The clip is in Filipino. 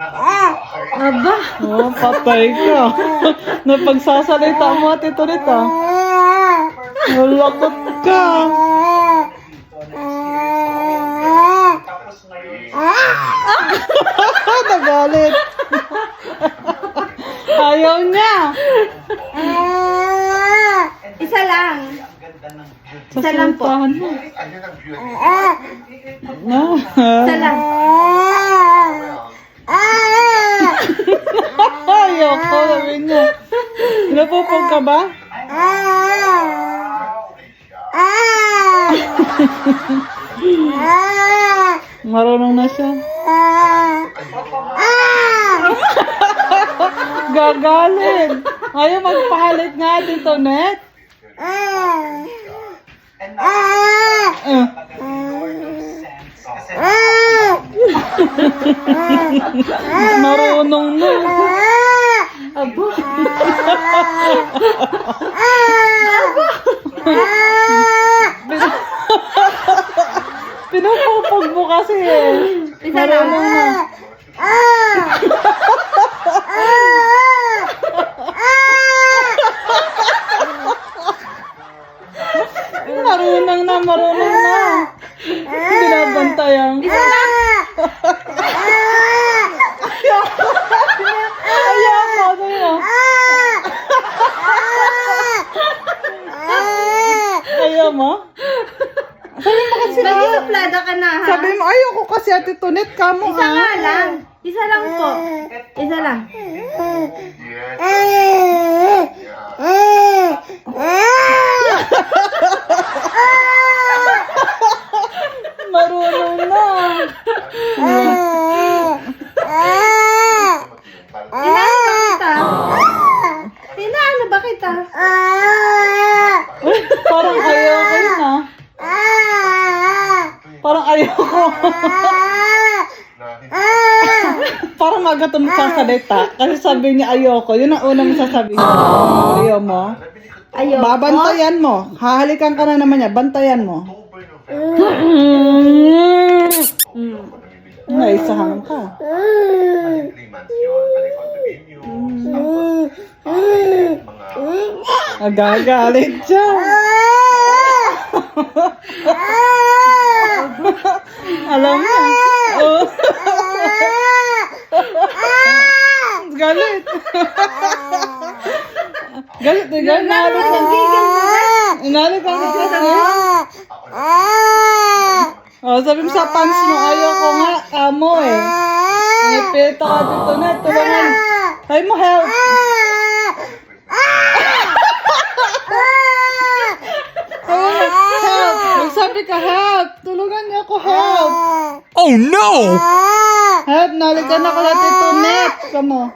Aba. Oh, patay ka. Napagsasalita mo at ito nito. Malakot ka. Nagalit. Ayaw niya. Isa lang. Isa lang po. Isa lang. Ayaw ko, sabi niya. Napupog ka ba? Marunong na siya. Gagalit. Ayaw magpahalit nga dito, Net. Marunong na. Abo. Pinupupog mo kasi eh. Isa lang. Marunong na. Marunong na. Binabantayan. Isa lang. Ayaw ko, ano yun? Ayaw mo? Sabi mo kasi Nagisuplada ka na, ha? Sabi mo, ayaw ko kasi Ate Tonet ka mo Isa nga lang. Isa lang po. Isa lang. Marunong na. Inaano ba kita? Uy, parang ayaw ko yun ah. Parang ayaw ko. Parang agad magsasalita. Kasi sabi niya ayaw ko. Yun ang unang sasabihin. Ayaw mo. Ayaw. Babantayan mo. Hahalikan ka na naman niya. Bantayan mo. Naisahan ka. Nagagalit siya. Alam mo. Oh. Galit. Galit. Galit. Inalik ka kasi. Oh, sabi mo sa pants mo, ayaw ko nga, kamo eh. Ngipita ka dito na, tulungan. Sabi mo, help. Help. Magsabi ka, help. Tulungan niya ako, help. Oh no! Help, nalikan ako natin ito, net. Kamo.